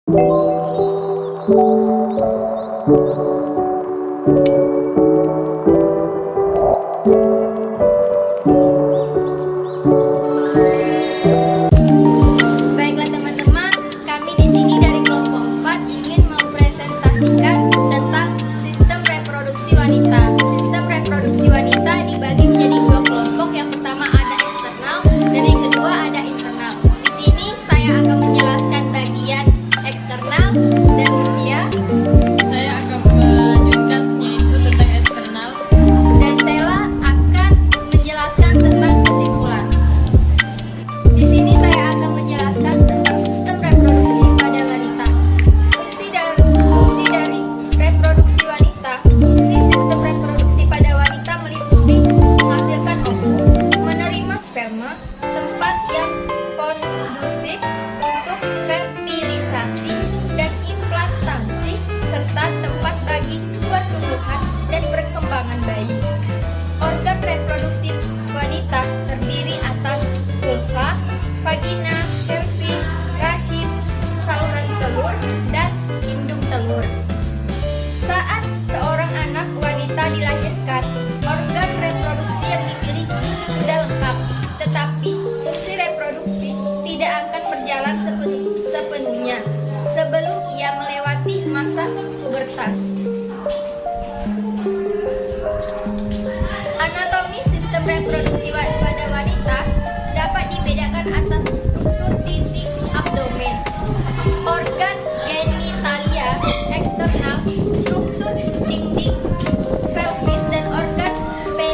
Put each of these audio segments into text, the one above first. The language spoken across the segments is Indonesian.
Baiklah teman-teman, kami di sini dari kelompok 4 ingin mempresentasikan tentang sistem reproduksi wanita. Sistem reproduksi wanita dibagi menjadi dua kelompok. Yang pertama ada eksternal dan yang kedua ada internal. Di sini saya akan menjelaskan bagian eksternal dan Saya akan melanjutkan yaitu tentang eksternal. dan Stella akan menjelaskan tentang kesimpulan. Di sini saya akan menjelaskan tentang sistem reproduksi pada wanita. Fungsi dari reproduksi wanita. Fungsi sistem reproduksi pada wanita meliputi menghasilkan ovum, menerima sperma, tempat yang kondusif untuk fertilisasi dan implantasi, serta tempat bagi pertumbuhan dan perkembangan bayi. Organ reproduksi wanita terdiri atas vulva, vagina, cervix, rahim, saluran telur, dan indung telur. Saat seorang anak wanita dilahirkan, organ reproduksi yang dimiliki sudah lengkap, tetapi fungsi reproduksi tidak akan berjalan sepenuhnya sebelum ia melewati masa pubertas. Anatomi sistem reproduksi pada wanita dapat dibedakan atas struktur dinding abdomen, organ genitalia eksternal, struktur dinding pelvis, dan organ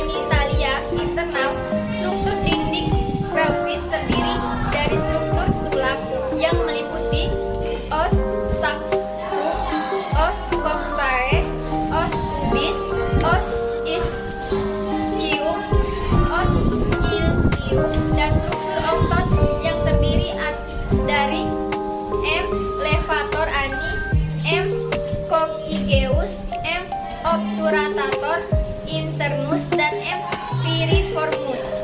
penitalia internal. Struktur dinding pelvis terdiri dari struktur tulang yang meliputi os sacrum, os coccygeus, os pubis, os ischium, os ilium, dan struktur otot yang terdiri dari M. levator ani, M. coccygeus, M. obturator internus, dan M. piriformis.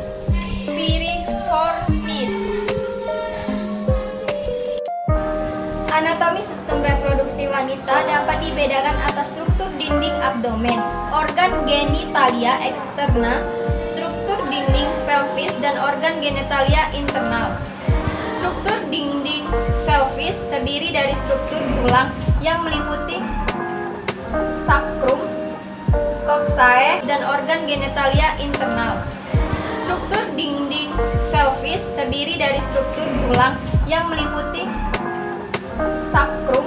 Anatomi sistem reproduksi wanita dapat dibedakan atas struktur dinding abdomen, organ genitalia eksterna, struktur dinding pelvis, dan organ genitalia internal. Struktur dinding pelvis terdiri dari struktur tulang yang meliputi sacrum, coccyx, dan organ genitalia internal. Struktur dinding pelvis terdiri dari struktur tulang yang meliputi sacrum,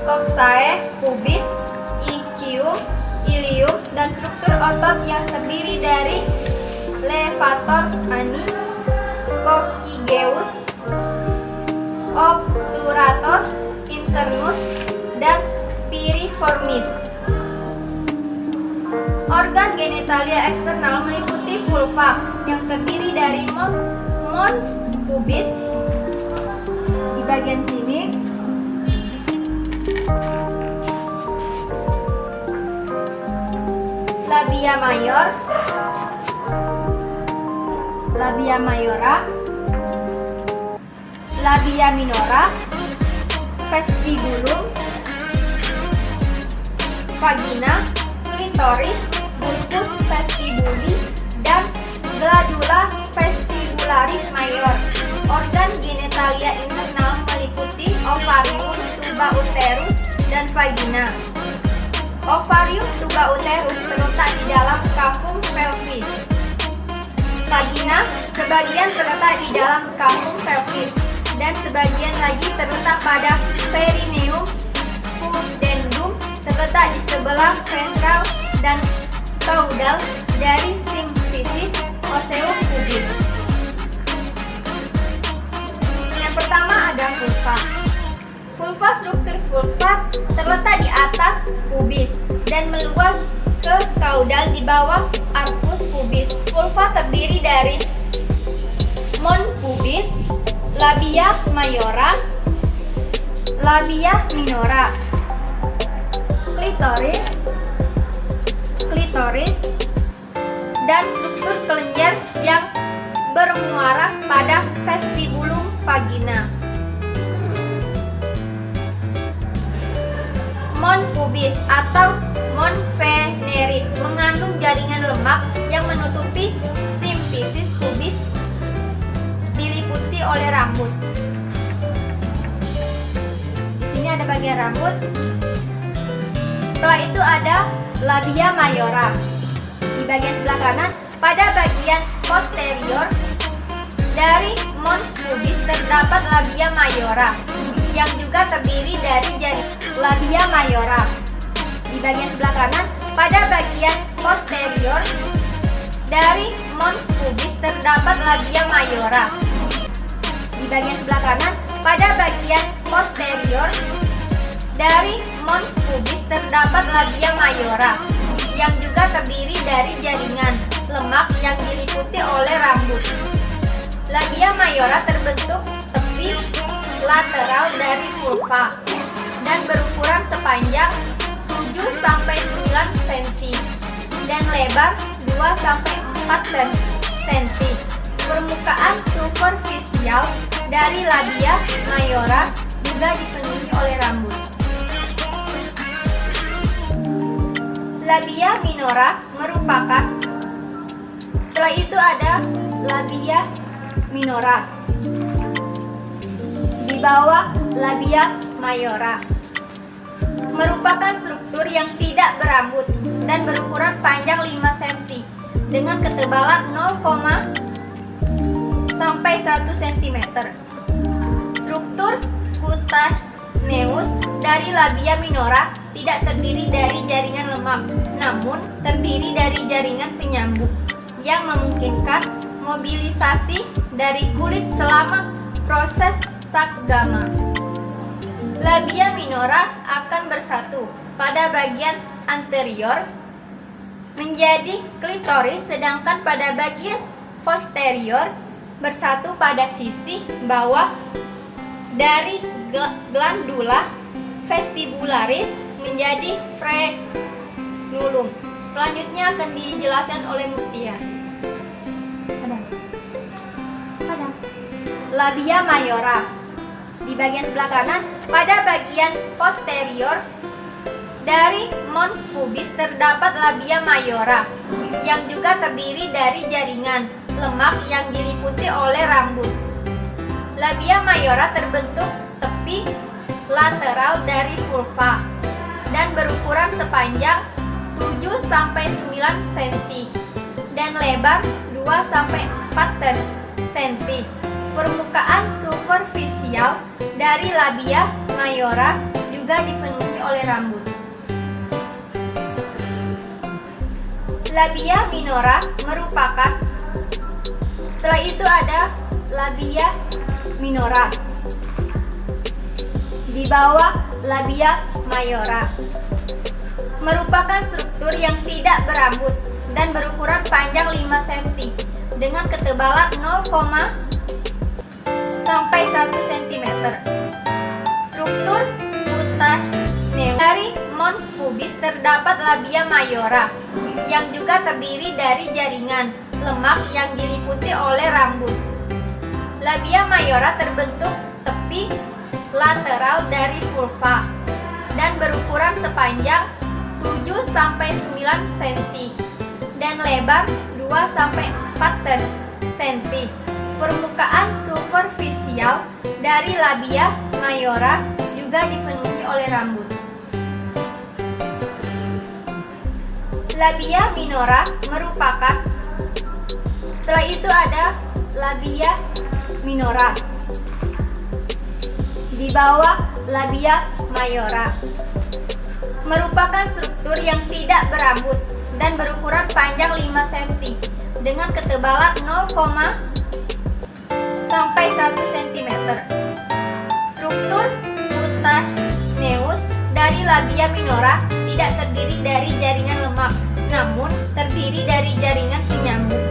coccyx, pubis, ischium, ilium, dan struktur otot yang terdiri dari levator ani, coccygeus, obturator internus, dan piriformis. Organ genitalia eksternal meliputi vulva yang terdiri dari mons pubis di bagian sini, labia mayor, labia mayora, labia minora, vestibulum, vagina, klitoris, bulbus vestibuli, dan glandula vestibularis mayor. Organ genitalia internal meliputi ovarium, tuba uterus, dan vagina. Ovarium tuba uterus terletak di dalam kapung pelvis. Vagina sebagian terletak di dalam kapung pelvis dan sebagian lagi terletak pada perineum. Pudendum terletak di sebelah ventral dan caudal dari simfisis oseopubis. Yang pertama ada vulva. Struktur vulva terletak di atas pubis dan meluas ke caudal di bawah arcus pubis. Vulva terdiri dari mons pubis, labia mayora, labia minora, klitoris, dan struktur kelenjar yang bermuara pada vestibulum vagina. pubis atau monveneris mengandung jaringan lemak yang menutupi simfisis pubis diliputi oleh rambut. Di sini ada bagian rambut. Setelah itu ada labia mayora. Di bagian sebelah kanan, pada bagian posterior dari mons pubis terdapat labia mayora yang juga terdiri dari jari labia mayora. Di bagian sebelah kanan, pada bagian posterior dari mons pubis terdapat labia mayora. Di bagian sebelah kanan, pada bagian posterior dari mons pubis terdapat labia mayora yang juga terdiri dari jaringan lemak yang diliputi oleh rambut. Labia mayora terbentuk tepi lateral dari vulva dan berukuran sepanjang 7-9 cm dan lebar 2-4 cm. Permukaan superficial dari labia mayora juga dipenuhi oleh rambut. Labia minora merupakan, setelah itu ada labia minora di bawah labia mayora, merupakan struktur yang tidak berambut dan berukuran panjang 5 cm dengan ketebalan 0, sampai 1 cm. Struktur cutaneus dari labia minora tidak terdiri dari jaringan lemak, namun terdiri dari jaringan penyambung yang memungkinkan mobilisasi dari kulit selama proses sakgama. Labia minora akan bersatu pada bagian anterior menjadi klitoris, sedangkan pada bagian posterior bersatu pada sisi bawah dari glandula vestibularis menjadi frenulum. Selanjutnya akan dijelaskan oleh Mutia. Ada labia mayora di bagian sebelah kanan, pada bagian posterior dari mons pubis terdapat labia mayora yang juga terdiri dari jaringan lemak yang diliputi oleh rambut. Labia mayora terbentuk tepi lateral dari vulva dan berukuran sepanjang 7-9 cm dan lebar 2-4 cm. Permukaan superficial dari labia mayora juga dipenuhi oleh rambut. Labia minora merupakan, setelah itu ada labia minora di bawah labia mayora, merupakan struktur yang tidak berambut dan berukuran panjang 5 cm dengan ketebalan 0, sampai 1 cm. Struktur cutaneus dari mons pubis terdapat labia mayora yang juga terdiri dari jaringan lemak yang diliputi oleh rambut. Labia mayora terbentuk tepi lateral dari vulva dan berukuran sepanjang 7-9 cm dan lebar 2-4 cm. Permukaan superficial dari labia mayora juga dipenuhi oleh rambut. Labia minora merupakan, setelah itu ada labia minora di bawah labia mayora, merupakan struktur yang tidak berambut dan berukuran panjang 5 cm dengan ketebalan 0, sampai 1 cm. Struktur cutaneus dari labia minora tidak terdiri dari jaringan lemak, namun terdiri dari jaringan penyambung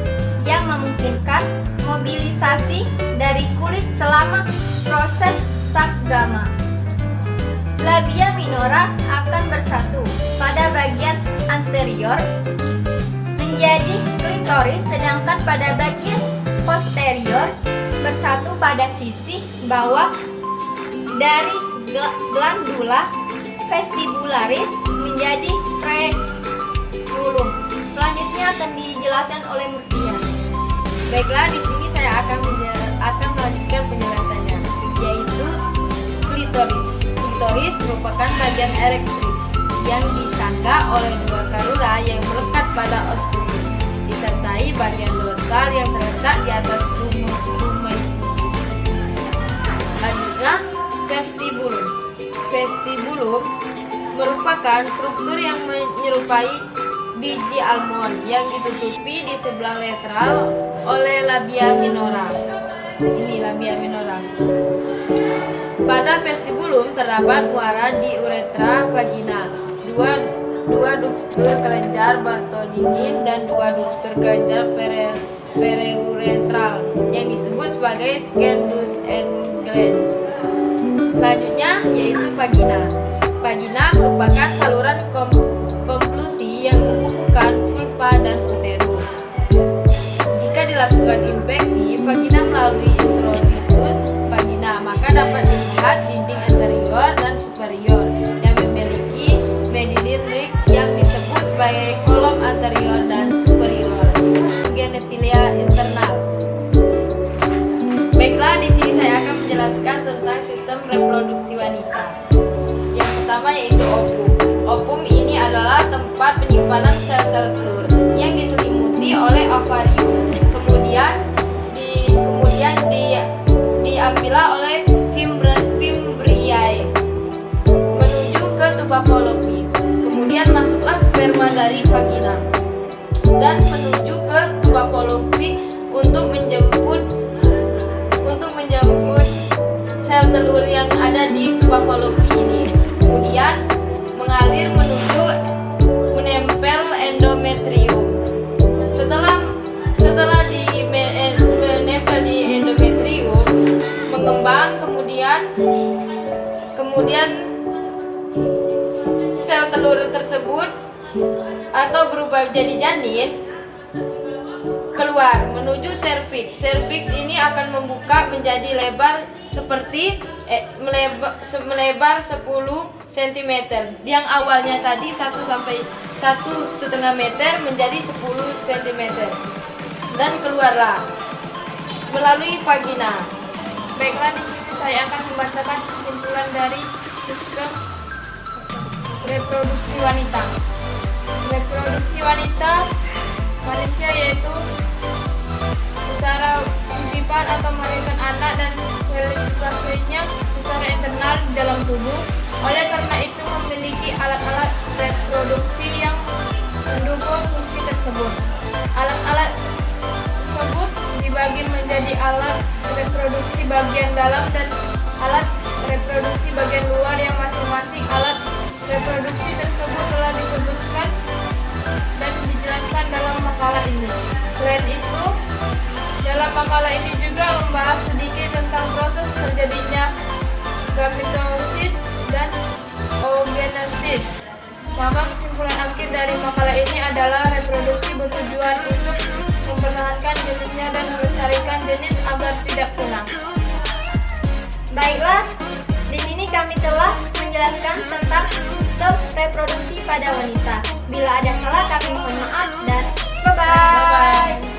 yang memungkinkan mobilisasi dari kulit selama proses sakgama. Labia minora akan bersatu pada bagian anterior menjadi klitoris, sedangkan pada bagian posterior bersatu pada sisi bawah dari glandula vestibularis menjadi freulum. Selanjutnya akan dijelaskan oleh Murtia. Baiklah, di sini saya akan melanjutkan penjelasannya, yaitu klitoris. Klitoris merupakan bagian erektil yang disangga oleh dua karura yang melekat pada oskupus, disertai bagian dorsal yang terletak di atas rumai. Selanjutnya, vestibulum. Vestibulum merupakan struktur yang menyerupai biji almond yang ditutupi di sebelah lateral oleh labia minora. Ini labia minora. Pada vestibulum terdapat muara di uretra vagina, dua ductur kelenjar Bartholinin dan dua ductur kelenjar periuretral yang disebut sebagai scandus and glans. Selanjutnya yaitu vagina. Vagina merupakan saluran komplusi yang menghubungkan vulva dan uterus. Jika dilakukan infeksi vagina melalui introductus vagina, maka dapat dilihat dinding anterior dan superior yang memiliki median ring yang disebut sebagai kolom anterior dan superior genitalia internal. Baiklah, di sini saya akan menjelaskan tentang sistem reproduksi wanita. Yang pertama yaitu ovum. Ovum ini adalah tempat penyimpanan sel-sel telur yang diselimuti oleh ovarium. Kemudian diambillah oleh fimbriae menuju ke tuba fallopi. Kemudian masuklah sperma dari vagina dan menuju ke tuba fallopi untuk menjemput sel telur yang ada di tuba fallopi ini. Kemudian mengalir menuju menempel endometrium. Setelah menempel di endometrium, mengembang, kemudian sel telur tersebut atau berubah jadi janin keluar menuju serviks. Serviks ini akan membuka menjadi lebar melebar 10 cm. Yang awalnya tadi 1 sampai 1,5 meter menjadi 10 cm. Dan keluarlah melalui vagina. Baiklah, di sini saya akan membacakan kesimpulan dari sistem reproduksi wanita. Reproduksi wanita manusia yaitu secara titipan atau melahirkan anak dan reproduksinya secara internal di dalam tubuh. Oleh karena itu memiliki alat-alat reproduksi yang mendukung fungsi tersebut. Alat-alat tersebut dibagi menjadi alat reproduksi bagian dalam dan alat reproduksi bagian luar yang masing-masing alat reproduksi tersebut telah disebutkan dan dijelaskan dalam makalah ini. Selain itu, dalam makalah ini juga membahas sedikit tentang proses terjadinya gametosis dan oogenesis. Maka kesimpulan akhir dari makalah ini adalah reproduksi bertujuan untuk mempertahankan jenisnya dan melestarikan jenis agar tidak punah. Baiklah, di sini kami telah menjelaskan tentang sistem reproduksi pada wanita. Bila ada salah kami mohon maaf dan bye-bye. Bye-bye.